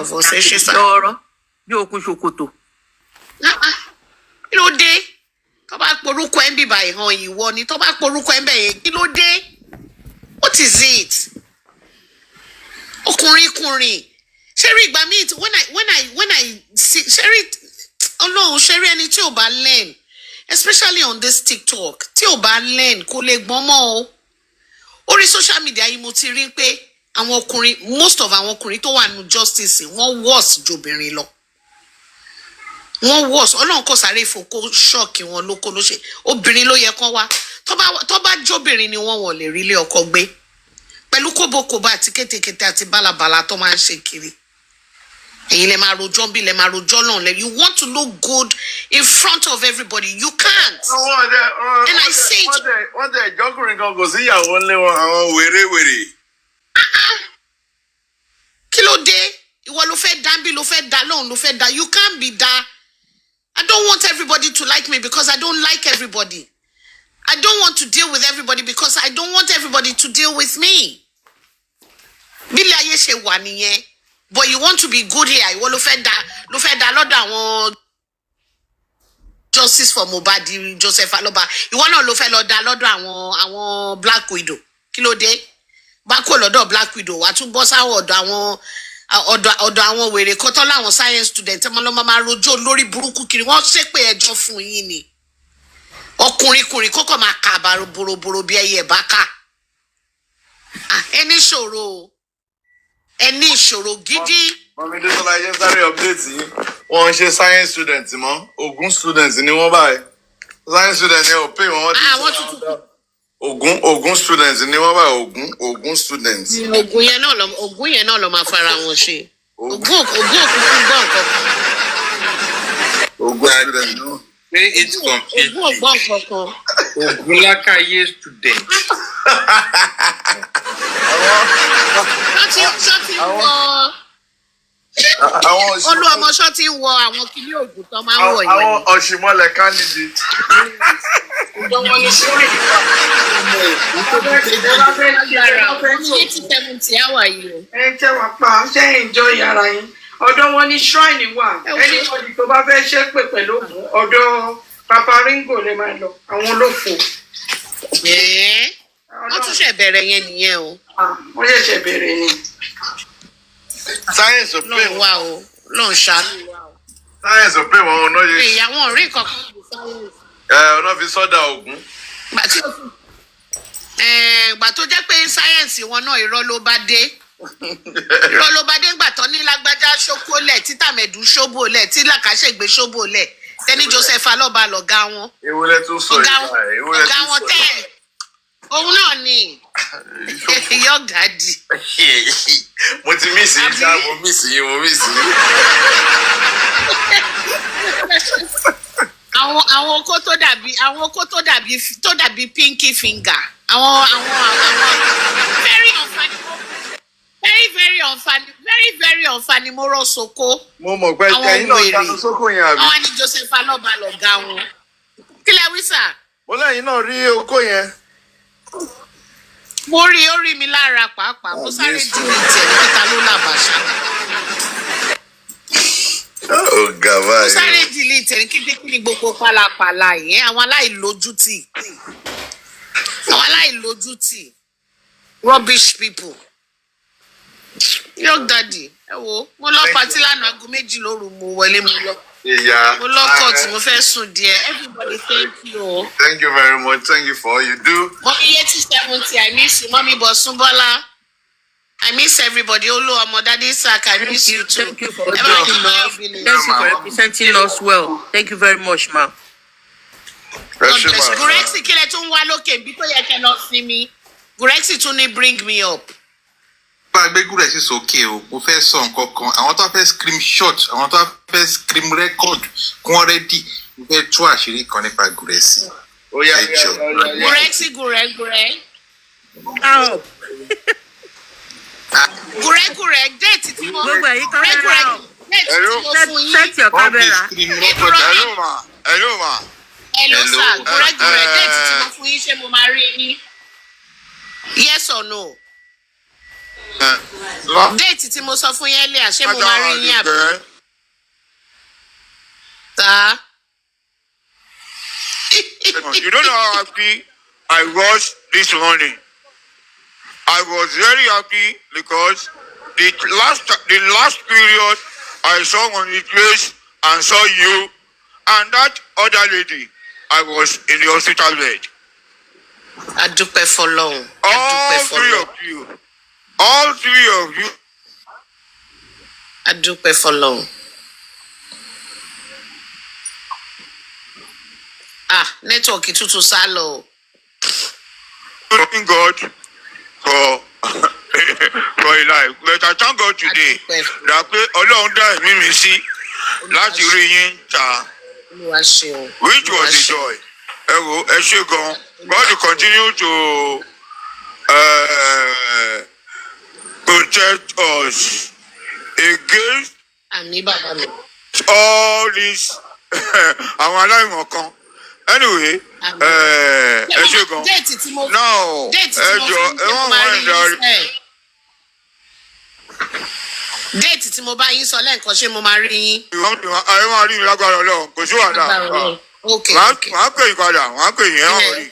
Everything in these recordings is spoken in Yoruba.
of us. Lọ́rọ̀ bí okùn ṣòkòtò. Kí ló dé? Tó bá porúkọ ẹ̀ ń bíbá ìhàn ìwọ ni. Tó bá porúkọ ẹ̀ ń bẹ̀ yẹn, kí ló dé? What is it? Ọkùnrin. Sherry, ìgbà míì when I see Sherry, Ọlọ́run Sherry ẹni tí ò bá learn, especially on this TikTok, tí ò bá learn kò lè gbọ́n mọ́ o. Orí social media yìí mo ti rí pé àwọn ọkùnrin, most of àwọn ọkùnrin tó wà nínú justice wọ́n worse jobìnrin lọ. Wọ́n worse. Ọlọ́run kò sáré ìfòkó ṣọ́ọ̀kì wọn lóko ló ṣe. Obìnrin ló yẹ kán wá. Tó bá jóbìnrin ni wọ́n lè rí ilé ọkọ gbé. Pẹ̀lú kóbókóbá àti kétékété àti bálabàla tó máa ń ṣe kiri. Ẹ̀yin lè máa rojọ́ bí lè máa rojọ́ náà lẹ. You want to look good in front of everybody. You can't. And I say it. Wọ́n tẹ̀ ìjọkùnrin kan kò sí ìyàwó ńlé wọn àwọn wèrè. Kí ló dé? Ìwọ ló fẹ́ dá bí ló fẹ́ dá lóhùn ló fẹ́ dá. You can't be that. I don't want everybody to like me because I don't like everybody. I don't want to deal with everybody because I don't want everybody to deal with me. Bílẹ̀ ayé ṣe wà nìyẹn. But you want to be good here. Ìwọ ló fẹ́ dá lọ́dọ̀ àwọn justice for Mohbad Joseph Aloba. Ìwọ náà ló fẹ́ lọ dá lọ́dọ̀ àwọn Black Widow. Kí ló dé? Bá kó lọ́dọ̀ Black Widow wá tún bọ́ sáwọ́ ọ̀dọ̀ àwọn wèrè kan tán láwọn science student ẹ máa máa rojọ́ lórí burúkú kiri wọ́n ṣépè ẹjọ́ fún yín ni. Ọkùnrin kọ́kọ́ máa kà boroboro bí ẹyẹ bá kà. Ẹni ìṣòro gidi. Mọ̀mí Désọ́lá yẹn sáré update yìí. Wọ́n ń ṣe science student mọ́. Ogun student ni wọ́n báyìí. Science student yẹn ò pè wọ́n ti sọ Ogun student ni wọ́n báyìí. Ogun student. Ogun yẹn náà lọ máa fara wọn ṣe. Ogun òkùnkùn gbọ́ nǹkan. Ogun student náà. Say it completely. Ogun gbọ́ nǹkan kan. Ogunlakaye student. Olúọmọṣọ́ ti wọ àwọn kìlí ògùn tó máa ń wọ̀ yẹn. Àwọn ọ̀ṣìmọ́lẹ̀ candidate. Ọ̀dọ̀ ní sórí ìgbà. 80-70 hour yìí. Ẹ jẹ́ wá pa ṣé enjoy yàrá yín. Ọ̀dọ̀ wọn ní shrine wà. Anybody tó bá fẹ́ ṣépè pẹ̀lú ògùn ọ̀dọ̀ Papa Ringo lè máa lọ. Àwọn olófò. Wọ́n tún ṣẹ̀ bẹ̀rẹ̀ yẹn nìyẹn o. Wọ́n ṣẹ̀ṣẹ̀ bẹ̀rẹ̀ ni. Science ò pé Lọ́n wá o, lọ́n ṣàánú wa o. Science ò pé wọn ò náà yẹ. Ìyàwó ọ̀rẹ́ kankan ló science. Ọ̀nà fi sọ́dà Ògún. Ìgbà tó jẹ́ pé sáyẹ́ǹsì wọn náà irọ́ ló bá dé. Irọ́ ló bá dé ńgbà tán ní lágbájá ṣókólẹ̀ tí tàmẹ̀dù ṣóbòlẹ̀ tí làkàṣègbè ṣóbòlẹ̀ tẹ́ni Joseph Aloba lọ̀gá wọn. Ewúrẹ́ tún sọ ọ̀gá wọn tẹ́ òun náà ni young daddy. Mo ti mísì yín ṣá, mo mísì yín. Àwọn okó tó dàbí pinky finger. Àwọn very unfanimoro soko. Mo mọ̀ pé ẹ̀yin náà kanu sóko yẹn àbí. Àwọn ni Joseph Aloba lọ̀gá wọn. Kí lẹ wí sà? Mo lẹ́yìn náà rí oko yẹn. Mo rí orí mi lára pàápàá. Mo sáré dìbò ìtẹ̀ níta ló làbàṣà. Mo sáré dìlì ìtẹ̀ ní kíkí gbogbo pálapàla yẹn. Àwọn aláìlójútì. Rubbish people. Young daddy, ẹ wo, mo lọ pàtí lánàá aago 2 lóru mo wọlé mo lọ. Mo lọ kọ́ tí mo fẹ́ sùn díẹ̀. Everybody thank you. Thank you very much. Thank you for all you do. Mommy 80-70, I miss you. Mommy Bosunbola, I miss everybody. Olu, Daddy Sak, I miss you too. Thank you for representing us well. Thank you very much, ma. Gurexi kílẹ̀ tún wá lókè bí tó yẹ kẹ́ lọ sí mi. Gurexi tún ní bring me up. Gbẹ́gúrẹ́ sí sókè o, mo fẹ́ sọ nǹkan kan. Àwọn tó fẹ́ screenshot, àwọn tó fẹ́ screen record kún ọ́rẹ́dì. Mo fẹ́ tú àṣírí kan nípa Gurexi. Ó yá Gurexi gúrẹ́. Gúrẹ́ déètì tí mo gbogbo ẹ̀yin kámẹ́rà o. Déètì tí mo fún yín. Set your camera. Hello ma. Hello sir, gúrẹ́ déètì tí mo fún yín ṣé mo máa rí yín? Yes or no? Déètì tí mo sọ fún yẹn lé àṣẹ mo máa rí yín àbí. Sir. You don't know how happy I was this morning. I was very happy because the last period I saw on the place and saw you and that other lady, I was in the hospital bed. Adúpẹ́ f'Ọlọ́run. All three of you. All three of you. Adúpẹ́ f'Ọlọ́run. Nẹ́tíwọ̀kì tuntun sá lọ. Thanking God for your life. But I thank God today that Ọlọ́run dá ẹ̀mí mi sí láti rí yín ta. Olúwa ṣeun. Which was a joy. Ẹ ṣé gan. God will continue to protect us against all these àwọn aláìmọ̀ kan. Anyway, ẹ ṣé gan. Now, ẹ jọ ẹ wọ́n wá ń darí. Déètì tí mo bá yín sọ lẹ́ẹ̀kan ṣé mo máa rí yín. Ayé máa rí mi lágbára Ọlọ́run, kò sí wàhálà. Wọ́n á pè yín padà, wọ́n á pè yín ẹ̀wọ̀n rí.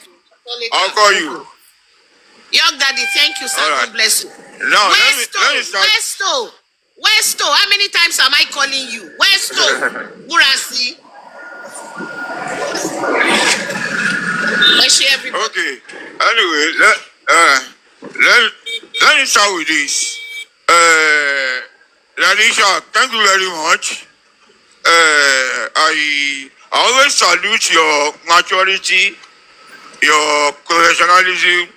I'll call you. Young Daddy, thank you, sir. Right. God bless you. Now, let me start. Westo, how many times am I calling you? Westo, Burasi. Everybody. Okay. Anyway, let me start with this. Lanisha, thank you very much. I always salute your maturity, your professionalism,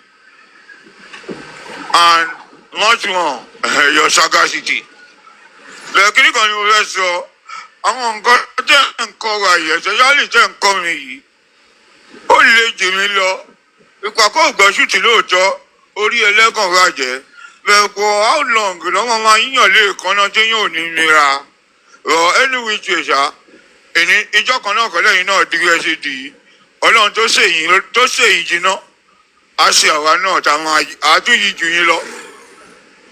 and much more, your sagacity. Lẹ́kìnní kan ni mo fẹ́ sọ, àwọn nǹkan tẹ́ ń kọ́ wa yìí, especially tẹ́ ń kọ́ mi yìí, ó lè jù mí lọ. Ìpàkọ́ ògbọ́sùtì lóòótọ́, orí ẹlẹ́gàn bàjẹ́. Bẹ́ẹ̀ kọ́ how long lọ́wọ́ máa yíyàn lé ìkànnà tí yóò ní mìíràn. Any which way ṣá, ìjọ kan náà kọ́lẹ́ yìí náà dìgbì ẹ̀ ṣe dì í. Ọlọ́run tó ṣèyí jiná, á ṣe àwa náà tá a máa àtúnyí jù yín lọ.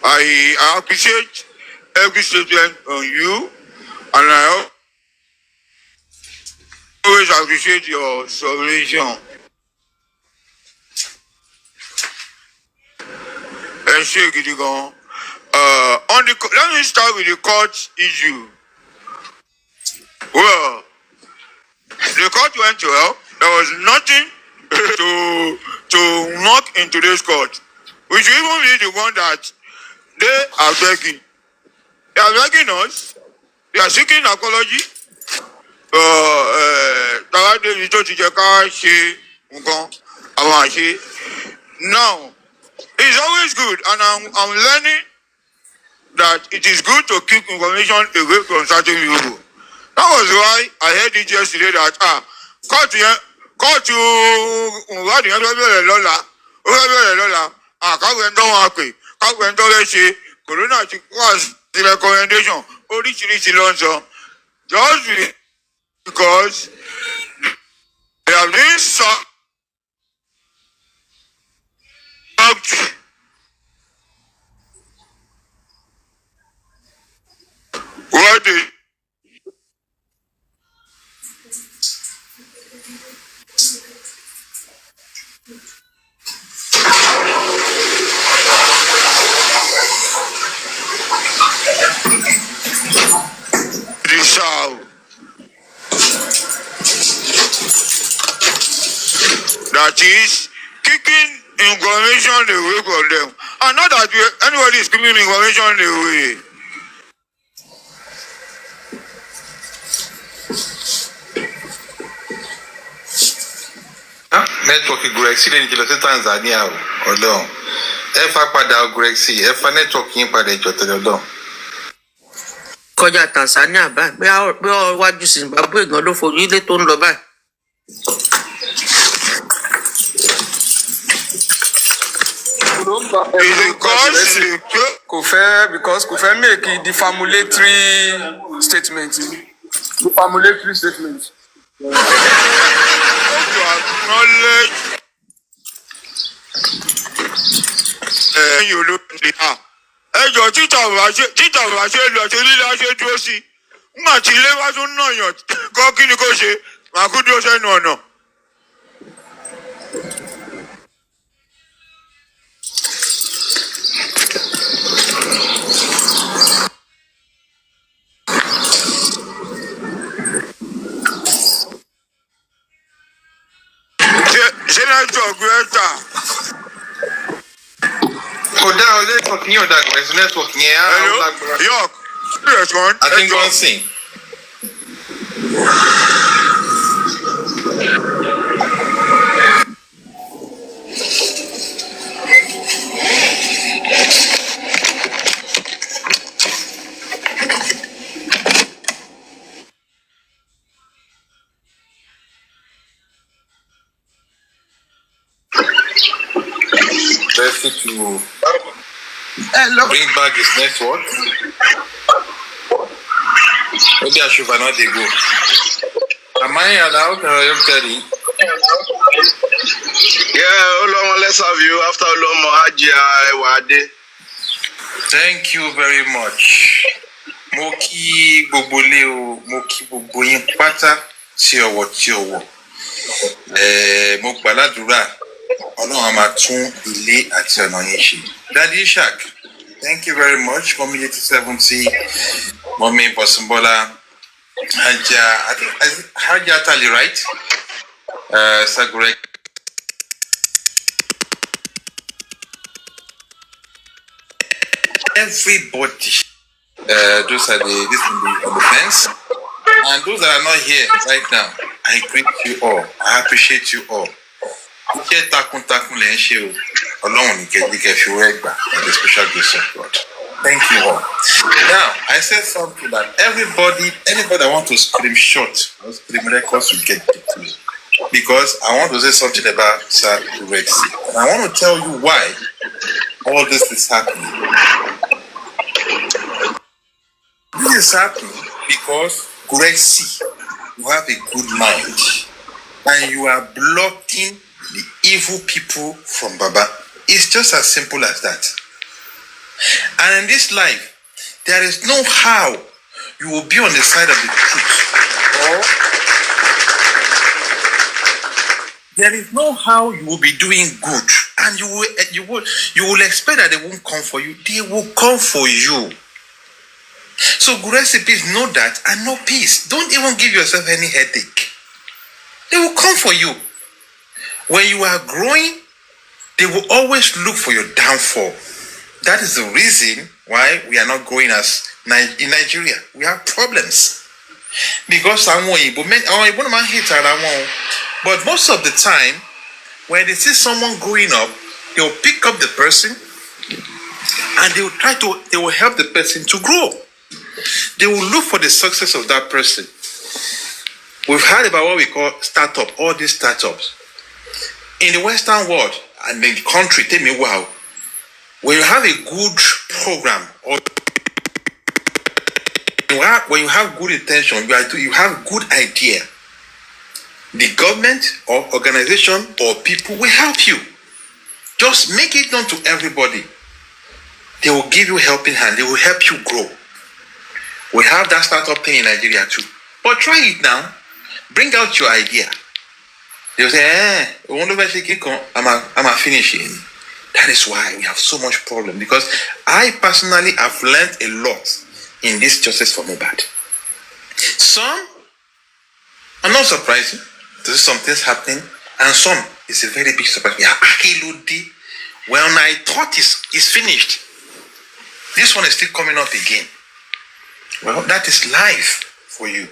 I appreciate every statement on you, and I always appreciate your submission. Ẹ ṣé gidi gan. Let me start with the court issue. Well, the court went well. There was nothing to knock in today's court. We should even be the one that they are begging. They are begging us. They are seeking apology. Tàwádé tó ti jẹ́ ká ṣe nǹkan àwọn àṣe. Now, it's always good, and I'm learning that it is good to keep information away from certain people. That was why I heard it yesterday that kóòtù ìwádìí yẹn fẹ́ bẹ̀rẹ̀ lọ́la, káwé ń tọ́ wọn pè, káwé ń tọ́ fẹ́ ṣe, corona ti wá sí recommendation, oríṣiríṣi ló ń sọ. Just because they have been sucked what they deserve. That is kicking information away from them. And not that anybody is keeping information away. Nẹ́tíwọ̀kì Gurexi lè ní kí lọ sí Tanzania o, Ọlọ́run. Ẹ fa padà Gurexi, ẹ fa nẹ́tíwọ̀kì yín padà ìjọ tẹ̀lé Ọlọ́run. Kọjá Tanzania báyìí, bí ọ wájú Zimbabwe gan ló fojú ilé tó ń lọ báyìí. Kò fẹ́ make defamatory statement. Defamatory statement. To acknowledge you look ẹjọ́ títà bá ṣe lọ sí lílá ṣe dúró sí nígbà tí ilé wá tún náà yàn kọ́ kí ni kò ṣe màá kú dúró sẹ́nu ọ̀nà. ṣé network rẹ tà. kò dá ọ network yín ò dá gbèsè network yẹn á ó lágbára. York respond. I think one thing. To bring back his network. Maybe I should not go. Am I allowed to tell you? Yeah, Oloma, let's have you after Oloma Ajia. Thank you very much. Moki Boboleo, Moki Boboyin Pata, Tiowo. Mokbaladura. Ọlọ́run máa tún ilé àti ọ̀nà yín ṣe. Daddy Ishaq, thank you very much. Community 70, Mommy Bosumbola, Hajja Tali, right? Sagurek. Everybody, those are this on the fence. And those that are not here right now, I greet you all. I appreciate you all. Iṣẹ́ takuntakun lè ń ṣe o, Ọlọ́run ní kẹ́kẹ́ fi wẹ́ gbà by the special grace of God. Thank you all. Now, I said something that anybody that want to screenshot or screen records will get it to me. Because I want to say something about Sir REL3ÄSE. And I want to tell you why all this is happening. This is happening because REL3ÄSE, you have a good mind and you are blocking the evil people from Baba. It's just as simple as that. And in this life, there is no how you will be on the side of the truth, or there is no how you will be doing good, and you will expect that they won't come for you. They will come for you. So REL3ÄSE, please know that and know peace. Don't even give yourself any headache. They will come for you. When you are growing, they will always look for your downfall. That is the reason why we are not growing as in Nigeria. We have problems. Because but most of the time, when they see someone growing up, they will pick up the person and they will help the person to grow. They will look for the success of that person. We've heard about what we call startup, all these startups. In the Western world and in the country, tell me wow, when you have a good program or when you have good intention, you have good idea, the government or organization or people will help you. Just make it known to everybody. They will give you helping hand. They will help you grow. We have that startup thing in Nigeria too. But try it now. Bring out your idea. They will say, I'm a finish it. That is why we have so much problem. Because I personally have learned a lot in this justice for Mohbad. Some are not surprising. There's some things happening. And some is a very big surprise. When I thought it's finished, this one is still coming up again. Well, that is life for you.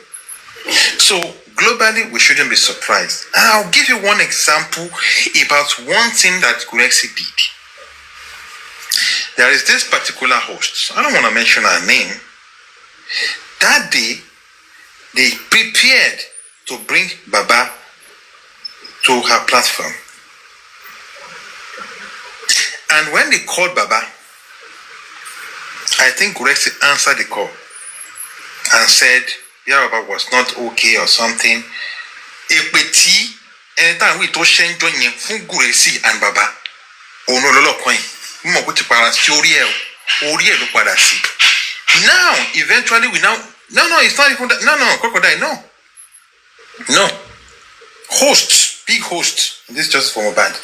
So globally, we shouldn't be surprised. And I'll give you one example about one thing that REL3ÄSE did. There is this particular host. I don't want to mention her name. That day, they prepared to bring Baba to her platform. And when they called Baba, I think REL3ÄSE answered the call and said, Baba was not okay or something. Anytime we to change REL3ÄSE and Baba, oh no, orí ẹ̀ ló padà sí. Now eventually we now no it's not even that, no crocodile no host big host this just for Mohbad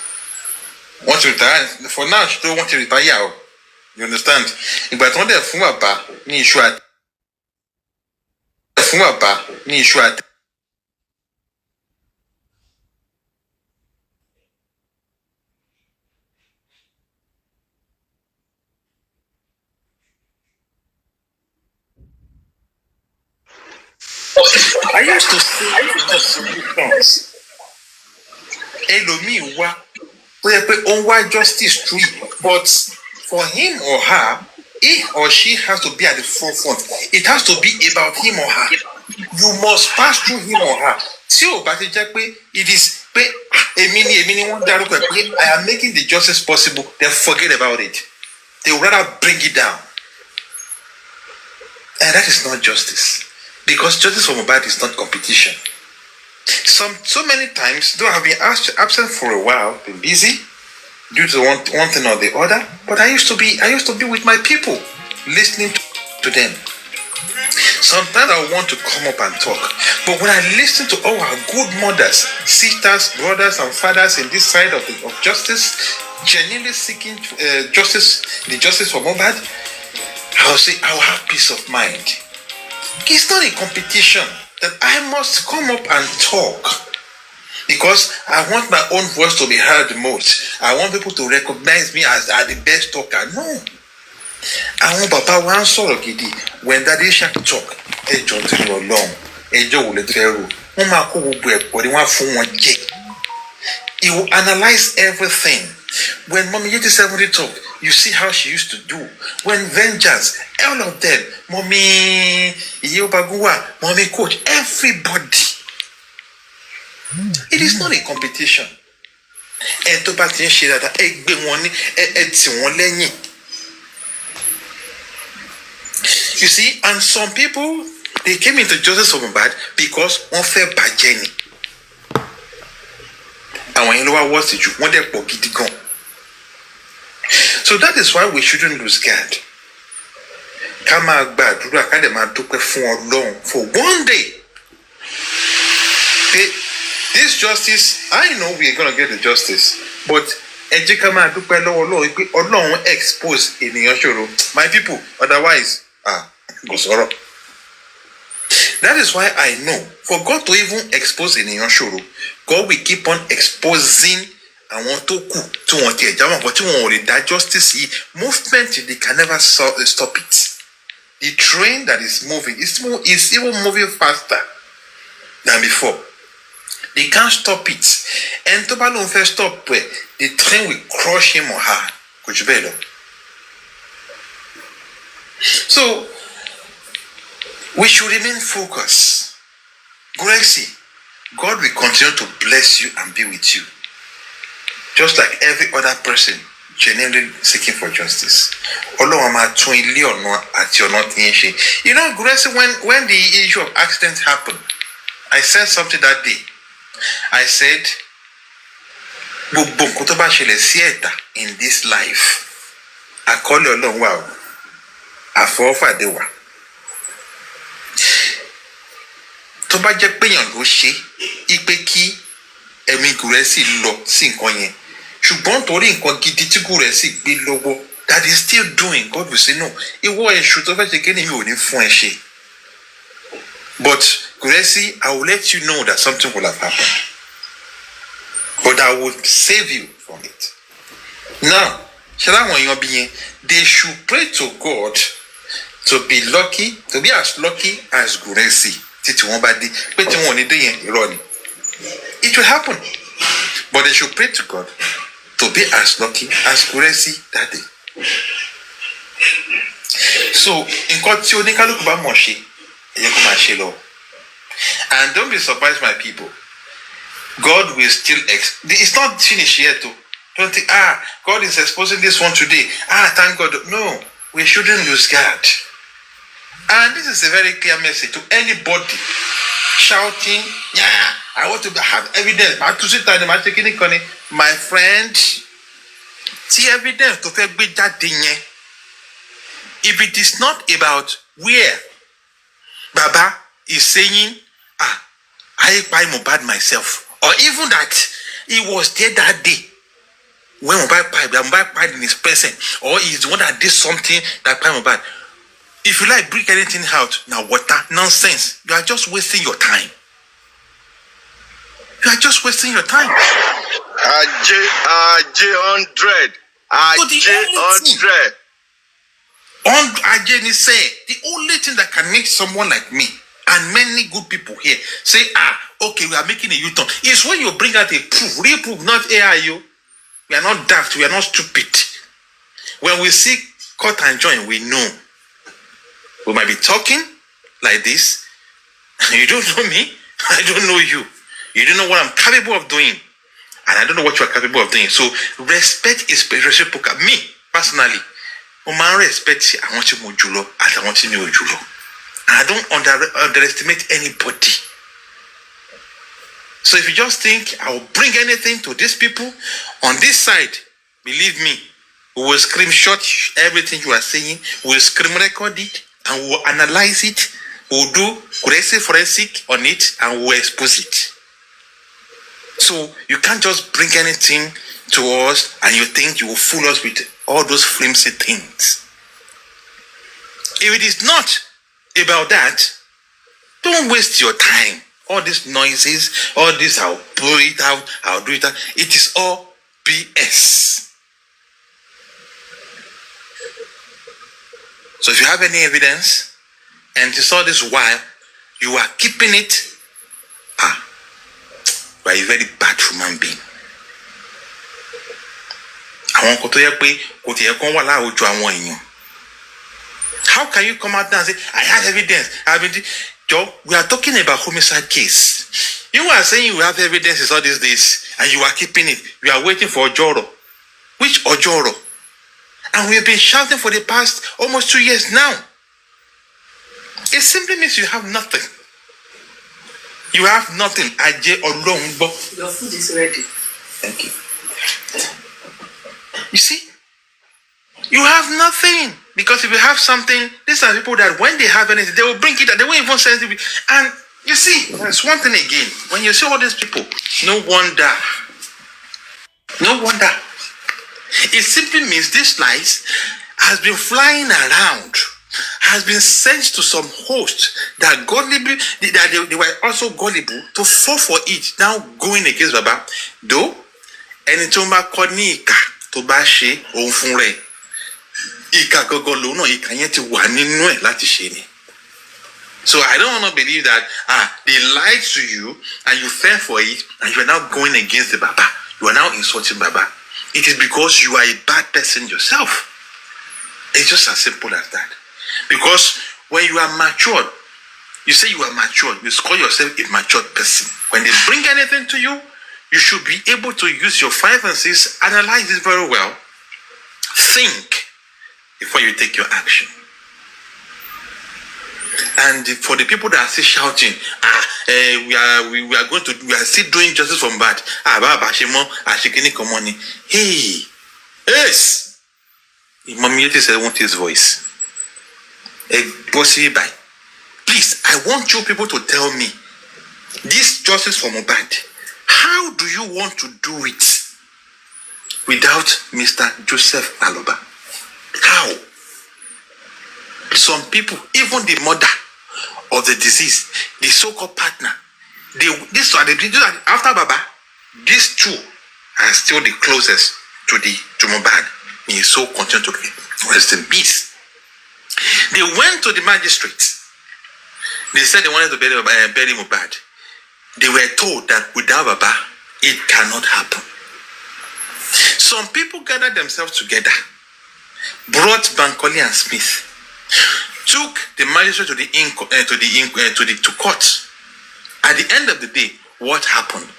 want to retire for now she don't want to retire you understand ìgbà tí wọ́n dẹ̀ fún bàbá ní iṣu àti I used to say ẹlòmíì wá tó yẹ pé ó ń wá justice true but for him or her he or she has to be at the forefront. It has to be about him or her. You must pass through him or her. Tí o bá ti jẹ́ pé it is pé èmi ni wọ́n dárúkọ ẹ̀ pé I am making the justice possible, then forget about it. They would rather bring it down. And that is not justice. Because justice for Mohbad is not competition. So many times, though I've been absent for a while, been busy, due to one thing or the other, but I used to be with my people, listening to them. Sometimes I want to come up and talk, but when I listen to all our good mothers, sisters, brothers, and fathers in this side of justice, genuinely seeking justice for Mohbad, I'll say I'll have peace of mind. It's not a competition that I must come up and talk. Because I want my own voice to be heard the most. I want people to recognize me as the best talker. No. I want Papa one sọ̀rọ̀ gidi. When Daddy Shark talk, ẹjọ́ tó lọ lọ́hùn, ẹjọ́ wò lè fẹ́ rò. Wọ́n máa kó gbogbo ẹ̀pọ̀ ni wọ́n á fún wọn jẹ. He will analyze everything. When Mommy 8070 talk, you see how she used to do. When Vengeance, all of them, Mommy Iyobaguwa, Mommy Coach, everybody. It is not a competition. And to back in share that gbé wọn ní tí wọ́n lẹ́yìn. You see, and some people they came into justice for Mohbad because wọ́n fẹ́ bàjẹ́ ni. Àwọn yẹn ló wá wọ́ sí jù wọ́n dẹ̀ pọ̀ gidi gan. So that is why we shouldn't lose guard. Ká máa gbàdúrà ká dẹ̀ máa dúpẹ́ fún Ọlọ́run for one day. This justice, I know we are going to get the justice, but ejika ma dúpẹ́ lọ́wọ́ Ọlọ́run pé Ọlọ́run expose ènìyàn ṣòro. My people, otherwise, kò sọ̀rọ̀. That is why I know, for God to even expose ènìyàn ṣòro, God will keep on exposing àwọn tó kù tí wọ́n ti ẹ̀já wọn, but tí wọ́n ò lè dá justice yìí. Movement, they can never stop it. The train that is moving is even moving faster than before. They can't stop it. And to balloon first stop where the train will crush him or her. So we should remain focused. Gracie, God will continue to bless you and be with you. Just like every other person genuinely seeking for justice. You know, Gracie, when the issue of accident happened, I said something that day. I said, in this life, I call you along wow. I fall for the one. To bá jẹ́ pé èèyàn ló ṣe ipe kí ẹ̀mí Gúrẹ́sì lọ sí nǹkan yẹn ṣùgbọ́n torí nǹkan gidi tí Gúrẹ́sì gbé lọ́wọ́ that is still doing God will say no ìwọ èṣù tó fẹ́ ṣe kí ni mi ò ní fún ẹ ṣe. But Gracie, I will let you know that something will have happened. But I will save you from it. Now, they should pray to God to be lucky, to be as lucky as Gracie. It will happen. But they should pray to God to be as lucky as Gracie that day. So, in and don't be surprised, my people. God will still it's not finished yet too. Don't think God is exposing this one today. Thank God. No, we shouldn't lose guard. And this is a very clear message to anybody shouting, I want to have evidence. My friend, see evidence to fẹ́ gbé jáde yẹn. If it is not about where Baba is saying, I buy Mohbad myself, or even that he was there that day when Mohbad died in his presence, or he's the one that did something that buy Mohbad. If you like bring anything out, now water nonsense. You are just wasting your time. You are just wasting your time. AJ100. AJ100. On Ajay say the only thing that can make someone like me and many good people here say, okay, we are making a U-turn is when you bring out a proof, real proof, not AIU. We are not daft, we are not stupid. When we see cut and join, we know. We might be talking like this. You don't know me, I don't know you. You don't know what I'm capable of doing, and I don't know what you are capable of doing. So respect is reciprocal. Me personally, I respect I want you more julo, I want you more julo. I don't underestimate anybody. So if you just think I will bring anything to these people on this side, believe me, we will screenshot everything you are saying, we will screen record it, and we will analyze it, we will do forensic on it, and we will expose it. So you can't just bring anything to us and you think you will fool us with all those flimsy things. If it is not about that, don't waste your time. All these noises, all this I'll pull it out, I'll do it out. It is all BS. So if you have any evidence and you saw this while you are keeping it, you are a very bad human being. How can you come out there and say, I have evidence? Joe, we are talking about homicide case. You are saying you have evidence all these days and you are keeping it. You are waiting for Ojoro. Which Ojoro? And we have been shouting for the past almost 2 years now. It simply means you have nothing. You have nothing. Your food is ready. Thank you. You see? You have nothing. Because if you have something, these are people that when they have anything, they will bring it out. They won't even send it. And you see, there's one thing again. When you see all these people, no wonder. No wonder. It simply means this lies has been flying around, has been sent to some host that they were also gullible to fall for it. Now going against Baba. Though, ẹni tó bá kọ́ ní ìkà tó bá ṣe òun fún rẹ̀. Ìkà gọ́gọ́ lòun náà ìkà yẹn ti wà nínú ẹ̀ láti ṣe ni. So I don't want to believe that they lied to you and you fell for it and you are now going against the Baba. You are now insulting Baba. It is because you are a bad person yourself. It's just as simple as that. Because when you are matured, you say you are matured, you call yourself a matured person. When they bring anything to you, you should be able to use your 5 and 6, analyze it very well, think before you take your action. And for the people that are still shouting, we are still doing justice for Mohbad. Hey, yes. Mommy said, I want his voice. Please, I want you people to tell me this justice for Mohbad. How do you want to do it without Mr. Joseph Aloba? How? Some people, even the mother of the deceased, the so-called partner, after Baba, these two are still the closest to Mohbad. He so continue to rest in peace. They went to the magistrate. They said they wanted to bury Mohbad. They were told that without Baba, it cannot happen. Some people gathered themselves together, brought Bankole and Smith, took the magistrate to court. At the end of the day, what happened?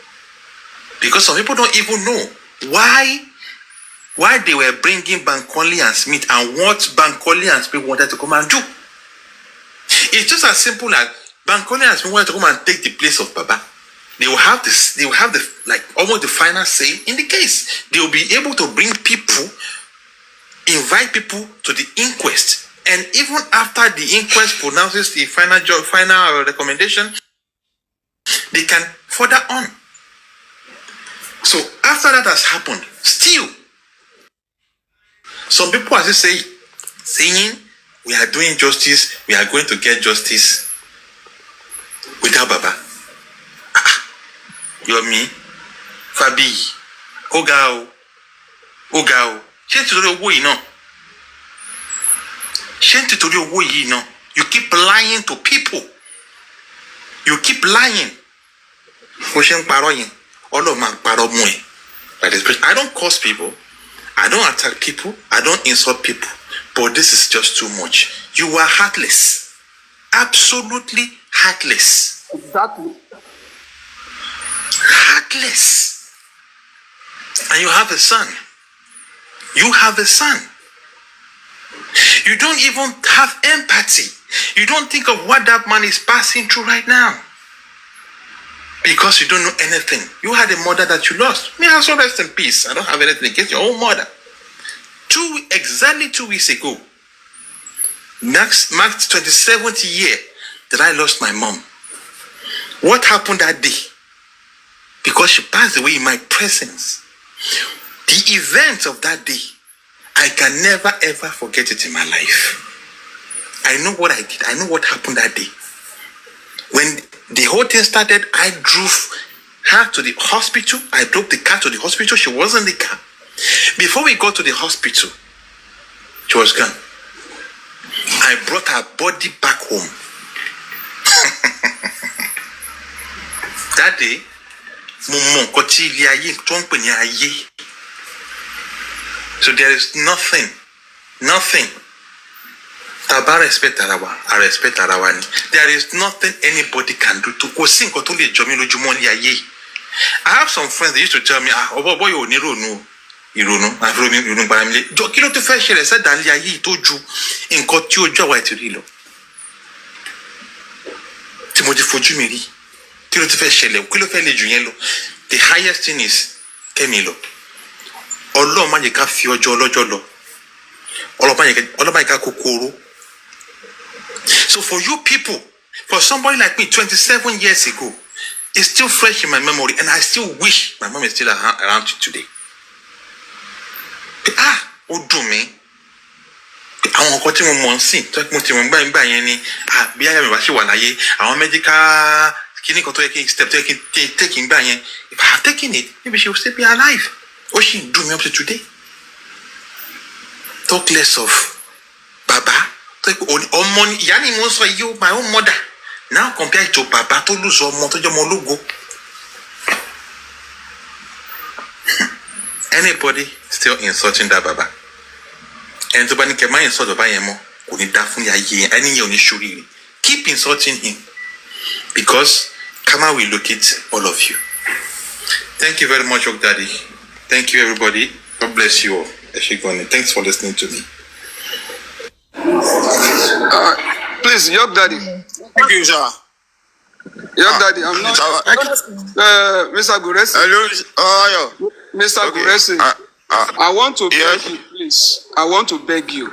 Because some people don't even know why they were bringing Bankole and Smith and what Bankole and Smith wanted to come and do. It's just as simple as Bankole and Smith wanted to come and take the place of Baba. They will have almost the final say in the case. They will be able to bring people, invite people to the inquest, And even after the inquest pronounces the final recommendation, they can further on. So after that has happened, still, some people are just saying, we are doing justice, we are going to get justice without Baba. Yomi, Fabi, Ogao. You keep lying to people. You keep lying. I don't curse people. I don't attack people. I don't insult people. But this is just too much. You are heartless. Absolutely heartless. Exactly. Heartless. And you have a son. You have a son. You don't even have empathy. You don't think of what that man is passing through right now. Because you don't know anything. You had a mother that you lost. May I also rest in peace. I don't have anything against your own mother. Exactly 2 weeks ago, marked 27th year that I lost my mom. What happened that day? Because she passed away in my presence. The events of that day, I can never ever forget it in my life. I know what I did. I know what happened that day. When the whole thing started, I drove her to the hospital. I drove the car to the hospital. She was in the car. Before we got to the hospital, she was gone. I brought her body back home. That day, so there is nothing. I respect Arawa. There is nothing anybody can do to go sing or to I have some friends that used to tell me, boy, you know. You know, I've room by me. Kilo to fresh air said that Lia told you in got you joy to Rilo. Timothy Fujimiri. Kilo to fresh air, Kilo Feli Junielo. The highest thing is Kemilo. Olo Majika Fio Jolo. Olomajika Kokoro. So for you people, for somebody like me 27 years ago, it's still fresh in my memory, and I still wish my mom is still around today. Do me. I want to continue more see. Talk more to me by any. Be I am actually one aye. Our medical clinic taking by. If I have taken it, maybe she will still be alive. Or she do me up to today. Talk less of Baba. Talk on money. Yani most for you, my own mother. Now compare it to Baba to lose or more to your logo. Anybody still insulting that Baba? And to ban my insult of Bayamo, keep insulting him. Because Kama will look at all of you. Thank you very much, Og Daddy. Thank you, everybody. God bless you all. Thanks for listening to me. Please, Your Daddy. Thank you, sir. Your Daddy, I'm not. Mr. Guresi. Hello, how are you? Mr. Okay. Guresi, I want to beg you, please. I want to beg you.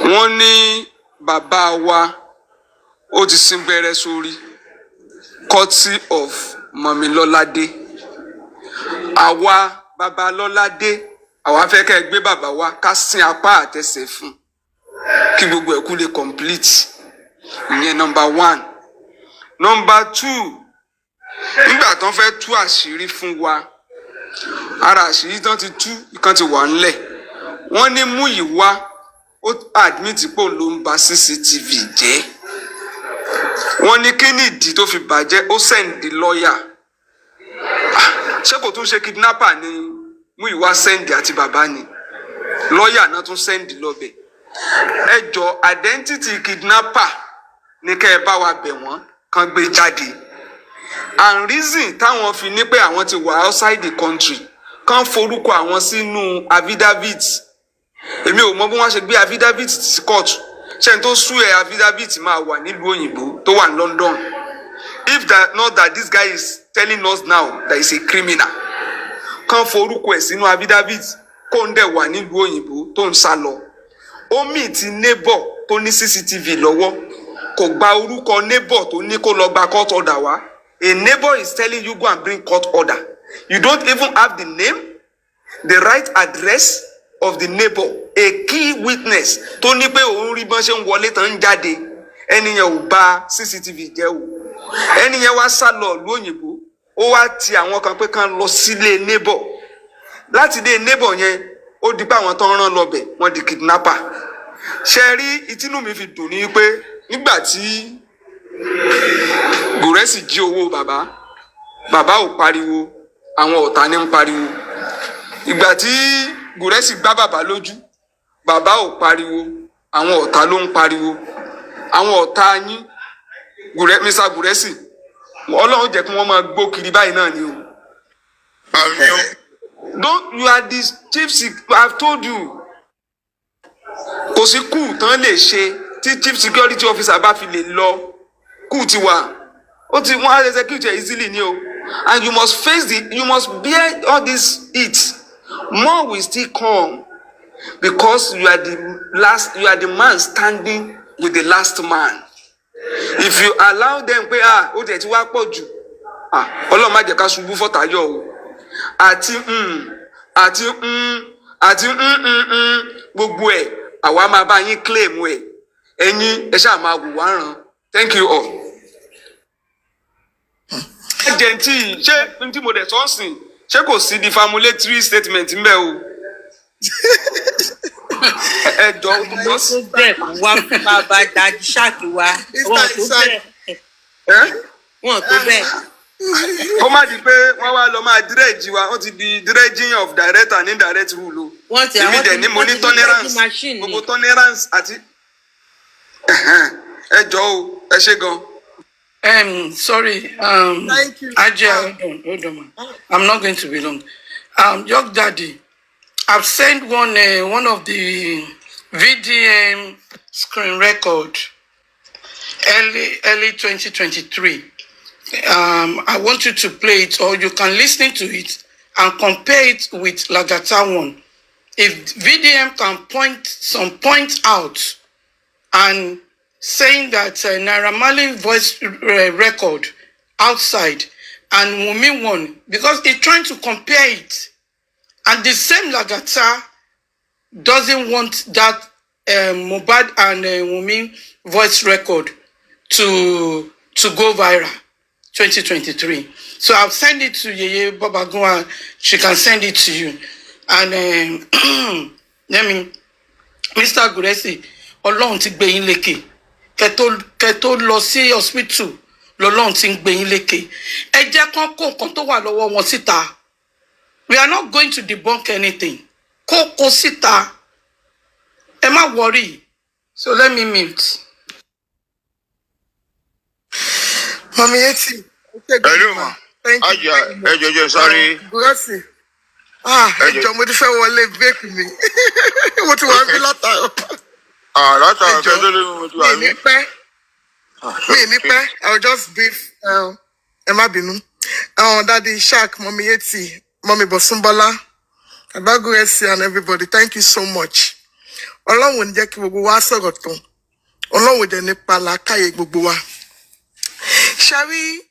Wọ́n ní bàbá wa ó ti sin gbẹ́rẹ́ sórí, courtesy of Mọ̀mí Lọ́ládé. Àwa bàbá Lọ́ládé, àwa fẹ́ kẹ́ gbé bàbá wa ká sin apá àtẹsẹ̀ fún kí gbogbo ẹ̀ kú lè complete. Ìyẹn number 1. Number 2, nígbà tán fẹ́ tú àṣírí fún wa, ara àṣírí tán ti tú ìkan ti wà ńlẹ̀. Wọ́n ní Múyìwá ó admit pé òun ló ń ba CCTV jẹ́. Wọ́n ní kí ni ìdí tó fi bàjẹ́, ó send the lawyer. Ṣé kò tún ṣe kidnapper ni Múyìwá send àti bàbá ni? Lawyer náà tún send lọ́bẹ̀. Ẹ jọ identity kidnapper ní kẹ́ ẹ bá wa bẹ̀ wọ́n kan gbé jáde. And reason táwọn fi ní pé àwọn ti wà outside the country kan forúkọ àwọn sínú affidavit. Èmi ò mọ bí wọ́n ṣe gbé affidavit sí court. Ṣé n tó sú ẹ affidavit máa wà nílùú òyìnbó tó wà ní London. If that not that this guy is telling us now that he's a criminal. Kan forúkọ ẹ̀ sínú affidavit kó ń dẹ̀ wà nílùú òyìnbó tó ń sá lọ. ó meet neighbor tó ní CCTV lọ́wọ́, kò gba orúkọ neighbor tó ní kó lọ gba court order wá. A neighbor is telling you go and bring court order. You don't even have the name, the right address of the neighbor, a key witness tó ní pé òun rí bọ́n ṣe ń wọlé tán ń jáde. Ẹni yẹn ò bà CCTV jẹ́ o. Ẹni yẹn wá sá lọ ìlú òyìnbó, ó wá ti àwọn kan pé kán lọ sílé neighbor. Láti dé neighbor yẹn, ó di pé àwọn tó ń rán lọ́bẹ̀ wọ́n di kidnapper. Ṣé rí ìtínú mi fi dùn ní pé nígbà tí Bùrẹ́sì jí owó bàbá ò pariwo, àwọn ọ̀tá ní ń pariwo. Ìgbà tí Bùrẹ́sì gbá bàbá lójú, bàbá ò pariwo, àwọn ọ̀tá ló ń pariwo. Àwọn ọ̀tá yín, Mr. Bùrẹ́sì, Ọlọ́run jẹ́ kí wọ́n máa gbó kiri báyìí náà ni o. Don't, you are this chief I've told you. Kò sí kù tán lè ṣe tí chief security officer bá fi lè lọ, kù ti wà. Ó ti wọ́n á execute easily ni o. And you must you must bear all this heat. More will still come because you are the man standing with the last man. If you allow them pé ó tẹ̀ tí wá pọ̀ jù, Ọlọ́run má jẹ́ ká ṣubú fọ́tàyọ̀ o. Àti gbogbo ẹ̀ àwa máa bá yín claim ẹ̀. Ẹ̀yin ẹ ṣáà máa wò wá ràn. Thank you all. Agenti, ṣé n tí mo dẹ̀ sọ́ọ̀sìn, ṣé kò sí defamatory statement ń bẹ o? Ẹ jọ tó bẹ́ẹ̀ wá máa bá dájú ṣáàkì wa. Wọ́n tó bẹ́ẹ̀. Kó má di pé wọ́n wá lọ máa dírẹ́jì wa, wọ́n ti di dredging of direct and indirect rule o. Wọ́n ti àwọn ti mo ní tolerance, gbogbo tolerance àti ẹ jọ o, ẹ ṣé gan. Sorry, Thank you. Ajay, hold on, man. I'm not going to be long. Young Daddy, I've sent one of the VDM screen record early 2023. I want you to play it, or you can listen to it and compare it with Lagata one. If VDM can point some points out and saying that Naira Marley voice record outside and Wunmi one, because he's trying to compare it, and the same Lagata doesn't want that Mohbad and Wunmi voice record to go viral 2023. So I'll send it to Yeye Babagunwa. She can send it to you. And let me, Mr. Guresi, Ọlọ́run ti gbé yín lékè. Kẹ́ tó lọ sí hospital, l'Ọlọ́run ti gbé yín lékè. Ẹ jẹ́ kán kó nǹkan tó wà lọ́wọ́ wọn síta. We are not going to debunk anything. Kó síta. Ẹ má worry. So let me mute. Mommy Eti. Hello, ma. Thank you. Ẹjọ sorry. Bùrẹ́sì. Ẹjọ mo ti fẹ́ wọlé bake mi. Mo ti wá bí látàrọ. Látàrọ kẹ́ tó lé mo ti wà mí. Mi ní pẹ́. I will just brief. Ẹ má bínú. Daddy Shark, Mommy Eti, Mommy Bosumbola, Abaguresi and everybody, thank you so much. Ọlọ́run ò ní jẹ́ kí gbogbo wa sọ̀rọ̀ tán. Ọlọ́run ò dẹ̀ nípa làákàyè gbogbo wa. Shari,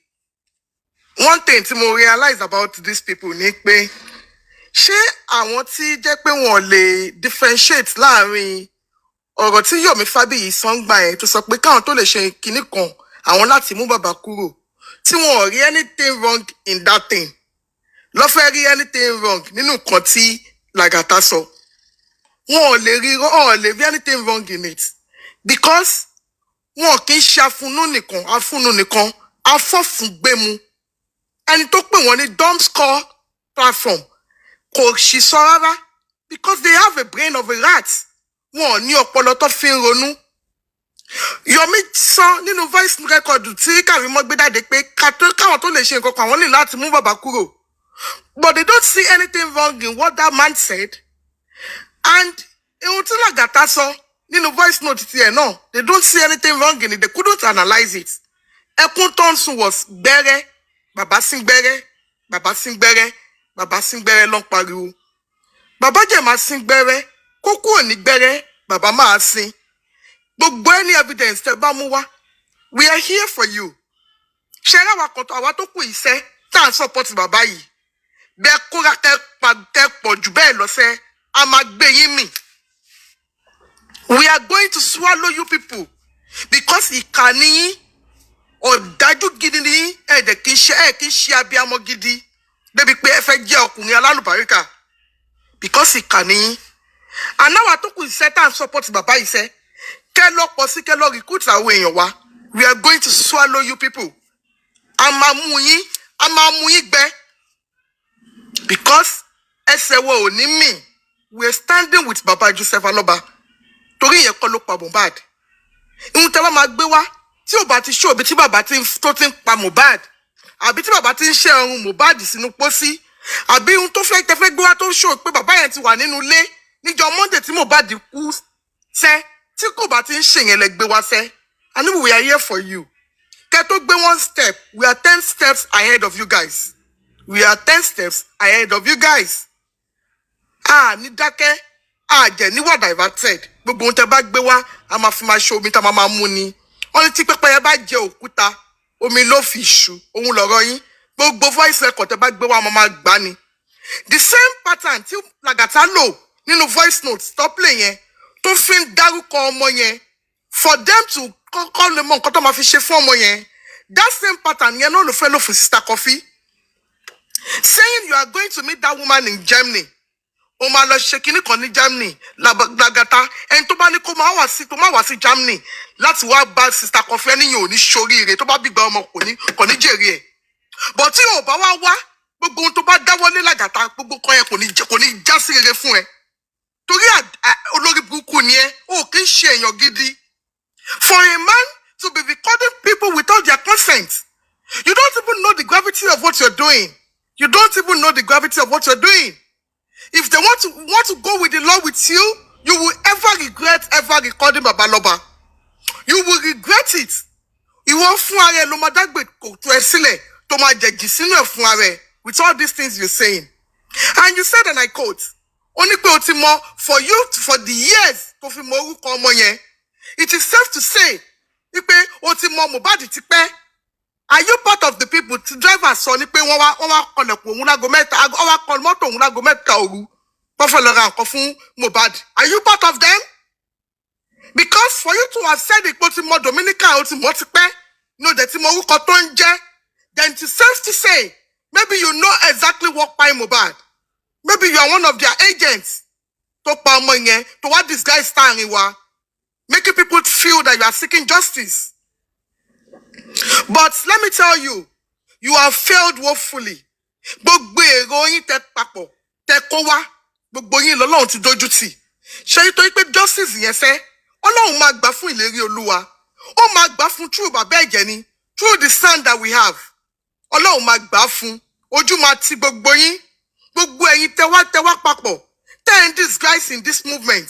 one thing tí mo realize about these people ni pé ṣé àwọn tí jẹ́ pé wọ́n lè differentiate láàrin ọ̀rọ̀ tí Yomi Fabiyi sọ́ngbà yẹn tó sọ pé káwọn tó lè ṣe kinní kan àwọn láti mú bàbá kúrò tí wọn ò rí anything wrong in that thing lọ́ fẹ́ rí anything wrong nínú nǹkan tí Lagata sọ wọn ò lè rí anything wrong in it because wọn kì í ṣe afúnú nìkan afọ́fúngbẹ́mu ẹni tó pè wọ́n ní dumb score platform kò sì sọ rárá because they have a brain of a rat wọn ò ní ọpọlọ tó fi ń ronú. Yomi sọ nínú voice record tí Karimo gbé jáde pé káwọn tó lè ṣe nǹkan kan àwọn ní láti mú bàbá kúrò but they don't see anything wrong in what that man said and ohun tí Lagata sọ nínú voice note tiẹ̀ náà they don't see anything wrong in it, they couldn't analyze it. Ẹkún tó ń sun was gbẹ́rẹ́ bàbá sín gbẹ́rẹ́ bàbá sín gbẹ́rẹ́ bàbá sín gbẹ́rẹ́ ló ń pariwo bàbá jẹ̀ máa sín gbẹ́rẹ́ kó kúrò ní gbẹ́rẹ́ bàbá máa sin. Gbogbo any evidence tẹ́ bá mú wá. We are here for you. Ṣé ra wa kan tó àwa tó kù iṣẹ́ tá support bàbá yìí. Bẹ́ẹ̀ kóra tẹ́ pọ̀ jù bẹ́ẹ̀ lọ sẹ́, a máa gbé yín mì. We are going to swallow you people because ìkà ni yín, ọ̀dájú gidi ni yín, ẹ̀dẹ̀ kì í ṣe abiyamọ gidi. Débi pé ẹ fẹ́ jẹ́ ọkùnrin alálùbáríkà because ìkà ni yín. And now I took with certain support bàbá yìí sẹ́. Kẹ́ lọ pọ̀ sí kẹ́ lọ recruit àwọn èèyàn wá. We are going to swallow you people. A máa mú yín gbẹ. Because ẹsẹ̀ wo ò ní mì. We are standing with Baba Joseph Aloba. Torí yẹn kọ́ ló pa Mohbad. Ihun tẹ́ bá máa gbé wá tí ò bá ti ṣó òbí tí bàbá tó ti ń pa Mohbad. Àbí tí bàbá ti ń ṣe ọrùn Mohbad sínú pósí. Àbí ihun tó fẹ́ tẹ́ fẹ́ gbé wá tó ṣó pé bàbá yẹn ti wà nínú ilé níjọ́ Monday tí Mohbad kú sẹ́ tí kò bá ti ń ṣe yẹn lẹ gbé wá sẹ́. And we are here for you. Kẹ́ tó gbé one step, we are 10 steps ahead of you guys. We are 10 steps ahead of you guys. Ní dákẹ́, jẹ́ níwà diverted. Gbogbo ohun tẹ́ bá gbé wá, a máa fi máa ṣe omi tá a máa mú ni. Wọ́n ní tí pẹ́pẹ́yẹ bá jẹ òkúta, omi ló fi ṣu. Òun lọ̀rọ̀ yín. Gbogbo voice record tẹ́ bá gbé wá, máa gbá ni. The same pattern tí Lagata lò nínú voice note stop play yẹn tó fi ń dárúkọ ọmọ yẹn for them to call lè mọ nǹkan tó máa fi ṣe fún ọmọ yẹn. That same pattern yẹn náà ló fẹ́ lò fún Sister Coffee. Saying you are going to meet that woman in Germany. O máa lọ ṣe kinní kan ní Germany, Lagata. Ẹni tó bá ní kó máa wá sí Germany láti wá bá Sister Coffee ẹni yẹn ò ní ṣoríire tó bá bí gba ọmọ kò ní jèrè ẹ̀. But tí o bá wá gbogbo ohun tó bá dáwọ́lé Lagata gbogbo kan yẹn kò ní já sí rere fún ẹ. Torí olórí burúkú ni ẹ, o kì í ṣe èèyàn gidi. For a man to be recording people without their consent, you don't even know the gravity of what you're doing. You don't even know the gravity of what you're doing. If they want to go with the law with you, you will ever regret ever recording Babaloba. You will regret it. You won't fún ara ẹ ló máa dágbé kò tó ẹ sílẹ̀ tó máa jẹ̀jì sínú ẹ̀ fún ara ẹ with all these things you're saying. And you said, and I quote, only pé o ti mọ̀ for the years tó fi mọ̀ orúkọ ọmọ yẹn. It is safe to say pé o ti mọ̀ Mohbad ti pẹ́. Are you part of the people to drive us on pé wọ́n wá kọlẹ̀kùn òun lágo mẹ́ta, wọ́n wá kọ mọ́tò òun lágo mẹ́ta òru wọ́n fẹ́ lọ ra nǹkan fún Mohbad? Are you part of them? Because for you to have said it, o ti mọ̀ Dominica, o ti mọ̀ ti pẹ́, no, dẹ̀ ti mọ̀ orúkọ tó ń jẹ́, then it is safe to say maybe you know exactly what pa Mohbad. Maybe you are one of their agents tó pa ọmọ yẹn to what this guy is starring wa, making people feel that you are seeking justice. But let me tell you, you have failed woefully. Gbogbo èrò yín tẹ́ papọ̀, tẹ́ kó wá, gbogbo yín lọ́lọ́run ti dójú tì. Ṣé nítorí pé justice yẹn fẹ́, Ọlọ́run máa gbà fún ìlérí Olúwa. Ó máa gbà fún true bàbá ẹ̀jẹ̀ ni, through the stand that we have. Ọlọ́run máa gbà fún, ojú máa ti gbogbo yín. Gbogbo ẹ̀yin tẹ́ wá papọ̀, tẹ́ ń disguise in this movement,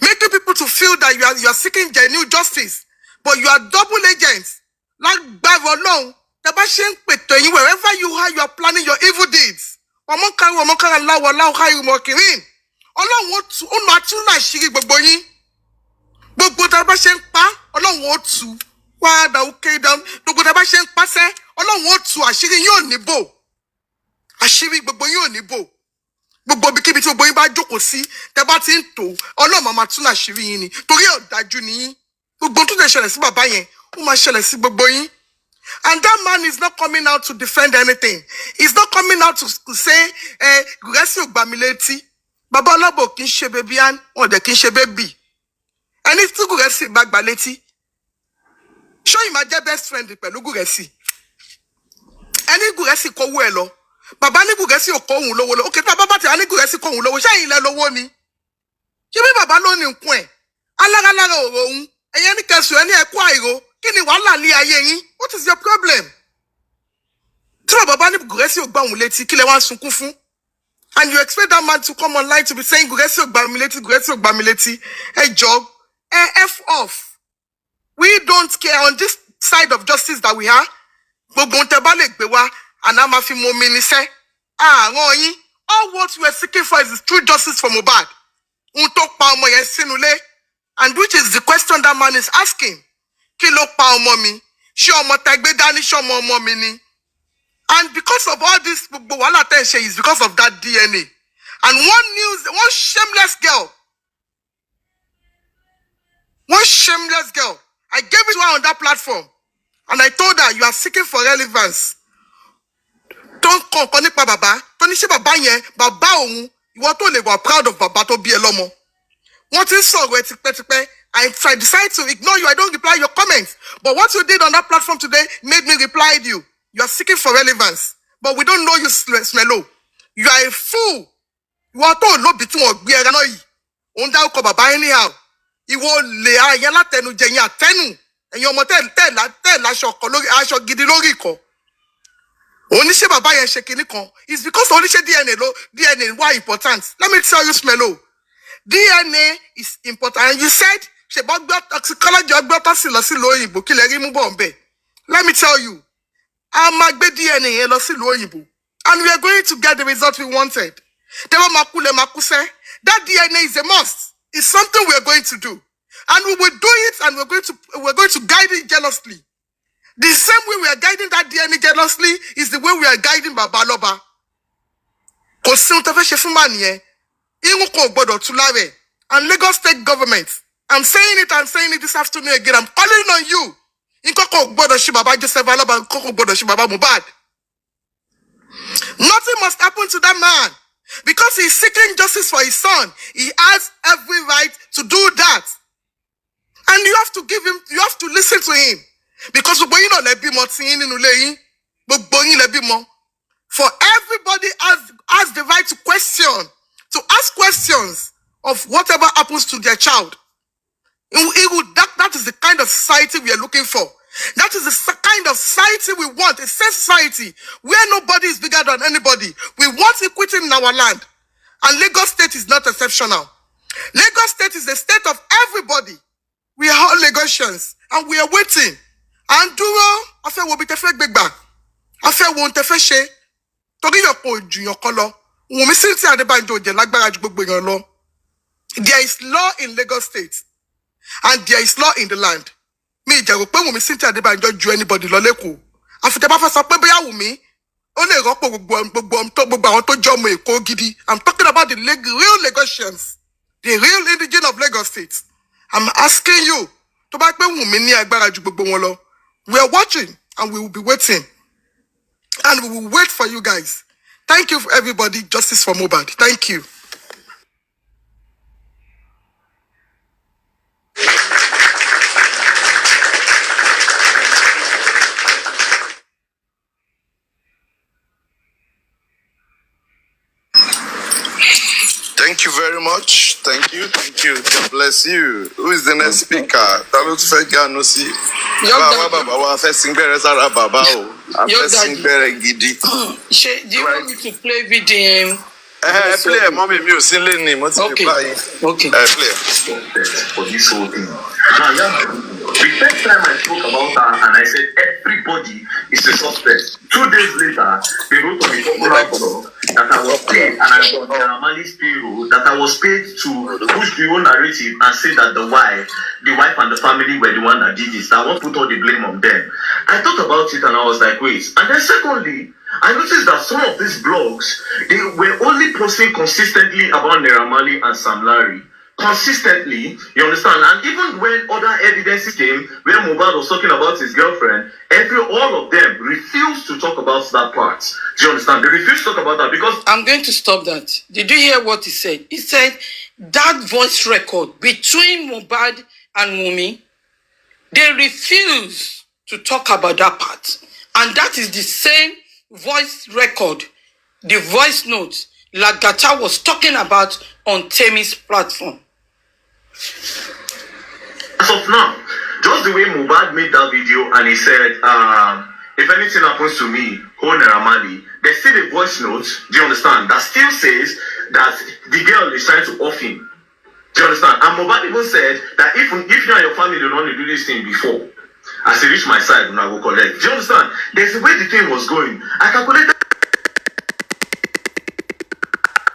making people to feel that you are seeking genuine justice, but you are double agents. Lágbára Ọlọ́run, tẹ́ bá ṣe ń pètò yín wherever you are planning your evil deeds. Ọmọ kára láwọ̀ kárí mọ̀ kìrín. Ọlọ́run ó máa tún láṣìírí gbogbo yín. Gbogbo tẹ́ bá ṣe ń pa, Ọlọ́run ó tú. Wá dà ókè dán. Gbogbo tẹ́ bá ṣe ń pàṣẹ, Ọlọ́run ó tú àṣírí yín ò ní bò. Àṣírí gbogbo yín ò ní bò. Gbogbo ibikíbi tí gbogbo yín bá jókòó sí, tẹ́ bá ti ń tò, Ọlọ́run máa tún àṣírí yín ni. Torí ọ̀dájú ni yín. Gbogbo tó lè ṣẹlẹ̀ sí bàbá yẹn, ó máa ṣẹlẹ̀ sí gbogbo yín. And that man is not coming out to defend anything. He's not coming out to say, Guresi ò gbà mí létí. Baba Ọlọ́bọ̀ kì í ṣe baby and wọ́n dẹ̀ kì í ṣe baby. And if tí Guresi bá gbà létí, ṣó yìí máa jẹ́ best friend pẹ̀lú Guresi. Ẹni Guresi kó owó ẹ lọ. Bàbá ní Guresi ò kó òun lówó lọ. Okay, tí bàbá ti wá ní Guresi kó òun lówó, ṣé ẹ̀yin lẹ lówó ni? Ṣé bí bàbá ló ní nǹkan ẹ̀? Aláralára ọ̀rọ̀ òun. Ẹ̀yẹn ní kẹsùn ẹ̀ ní ẹ̀kú àìró. Kí ni wàhálà lé ayé yín? What is your problem? Tí bàbá ní Guresi ò gbà òun létí, kí lẹ wá sunkún fún? And you expect that man to come online to be saying Guresi ò gbà mí létí, Guresi ò gbà mí létí. Ẹ jọ̀ọ́, F off. We don't care on this side of justice that we are. Gbogbo ohun tẹ́ bá lè gbé wá, àná máa fi mọ omi níṣẹ́. Àrùn yín, all what we are seeking for is true justice for Mohbad. Ohun tó pa ọmọ yẹn sínú ilé, And which is the question that man is asking. Kí ló pa ọmọ mi? Ṣé ọmọ tẹ́ gbé dání ṣé ọmọ mi ni? And because of all this, Wahàla is because of that DNA. And one shameless girl, I gave it to her on that platform. And I told her, you are seeking for relevance. Don't come nípa bàbá. Tó ní ṣe bàbá yẹn, bàbá òun, ìwọ tó lè wà proud of bàbá tó bí ẹ lọ́mọ. What is so tipẹ́? I decide to ignore you. I don't reply your comments. But what you did on that platform today made me reply to you. You are seeking for relevance. But we don't know you, Smello. You are a fool. You are told no between or be a noy. Onda ko baba anyhow. Iwo le aya latenu je yin atenu. And your motel tell aso gidi lori ko. Onise baba yen se kini kan. It's because onise DNA why important. Let me tell you, Smello. DNA is important. And you said, toxicology let me tell you, I'm DNA and we are going to get the result we wanted. That DNA is a must. It's something we are going to do. And we will do it, and we're going to guide it jealously. The same way we are guiding that DNA jealously is the way we are guiding Babaloba. And Lagos State government, I'm saying it this afternoon again. I'm calling on you. Nothing must happen to that man because he's seeking justice for his son. He has every right to do that. And you have to listen to him. Because for everybody has the right to ask questions of whatever happens to their child. That is the kind of society we are looking for. That is the kind of society we want, a safe society where nobody is bigger than anybody. We want equity in our land. And Lagos State is not exceptional. Lagos State is the state of everybody. We are all Lagosians and we are waiting. And duro, afe wo bi te fe gbegba. Afe wo te fe se. Tori yo ko ju yan kan lo. Wunmi Cynthia Adebanjo je lágbára ju gbogbo yan lo. There is law in Lagos State. And there is law in the land. Me jero pe Wunmi Cynthia Adebanjo ju anybody lo leko. Afite ba fa sọ pé bóyá Wunmi ó lè rọ́pò gbogbo àwọn tó jọ ọmọ Èkó gidi. I'm talking about the real Lagosians. The real indigenous of Lagos State. I'm asking you, to bá pé Wunmi ní agbára ju gbogbo wọn lọ. We are watching and we will be waiting. And we will wait for you guys. Thank you for everybody. Justice for Mohbad. Thank you. Thank you very much. Thank you. God bless you. Who is the next speaker? Talo tu fẹ́ ganu sí. Baba wa fẹ́ sing bẹ̀rẹ̀ sára baba o. A fẹ́ sing bẹ̀rẹ̀ gidi. Do you want me to play VDM? Play mommy mi ò sí lé ní mo ti fi play. Okay. Play. For this whole thing. Now, the first time I spoke about her and I said everybody is a suspect. 2 days later, they wrote on the popular blog that I was paid, and I was on Amali's payroll, that I was paid to push the whole narrative and say that the wife and the family were the one that did this. I won't put all the blame on them. I thought about it and I was like, wait. And then secondly, I noticed that some of these blogs, they were only posting consistently about Naira Marley and Sam Larry. Consistently, you understand? And even when other evidences came, where Mohbad was talking about his girlfriend, all of them refused to talk about that part. Do you understand? They refused to talk about that because... I'm going to stop that. Did you hear what he said? He said that voice record between Mohbad and Wunmi, they refuse to talk about that part. And that is the same voice record, the voice notes Lagata was talking about on Temi's platform. As of now, just the way Mohbad made that video and he said, if anything happens to me, hold Naira Marley, there's still a voice note, do you understand, that still says that the girl is trying to off him. Do you understand? And Mohbad even said that if you and your family don't want to do this thing before, as I reach my side, when I go collect. Do you understand? There's the way the thing was going. I calculated.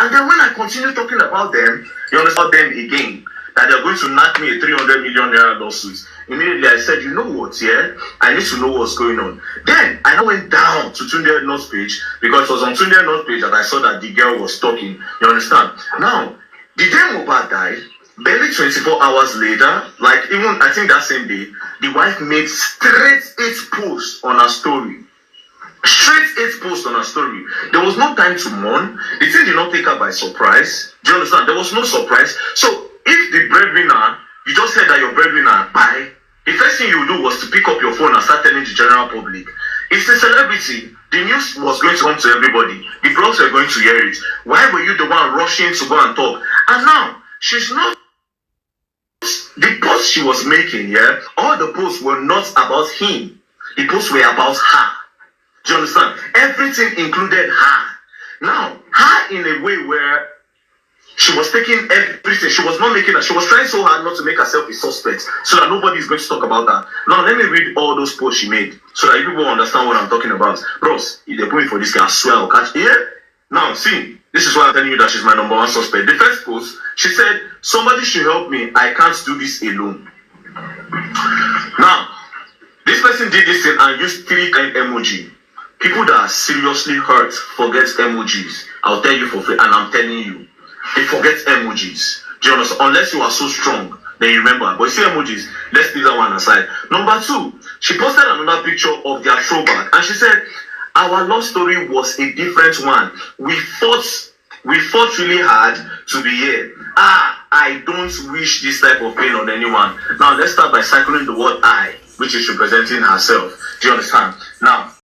And then when I continue talking about them, you understand them again. that they're going to knock me a 300 million naira lawsuit. Immediately I said, you know what, yeah? I need to know what's going on. Then I now went down to Tunde North's page, because it was on Tunde North's page that I saw that the girl was talking. You understand? Now, the day Mohbad died, barely 24 hours later, like even I think that same day, the wife made straight 8 posts on her story. Straight 8 posts on her story. There was no time to mourn. The thing did not take her by surprise. Do you understand? There was no surprise. So if the breadwinner, you just said that your breadwinner bye, the first thing you would do was to pick up your phone and start telling the general public. It's a celebrity. The news was going to come to everybody. The blogs were going to hear it. Why were you the one rushing to go and talk? And now, she's not. The posts she was making, yeah, all the posts were not about him. The posts were about her. Do you understand? Everything included her. Now, her in a way where she was taking everything. She was not making her. She was trying so hard not to make herself a suspect so that nobody is going to talk about her. Now, let me read all those posts she made so that people understand what I'm talking about. Bros, if they're going for this guy, I swear I'll catch. Yeah? Now, see, this is why I'm telling you that she's my number 1 suspect. The first post, she said, somebody should help me. I can't do this alone. Now, this person did this thing and used 3 kind emoji. People that are seriously hurt forget emojis. I'll tell you for free, and I'm telling you. They forget emojis. Do you understand? Unless you are so strong, then you remember. But you see emojis, let's leave that one aside. Number 2, she posted another picture of their throwback, and she said, our love story was a different one. We fought really hard to be here. I don't wish this type of pain on anyone. Now let's start by cycling the word I, which is representing herself. Do you understand? Now,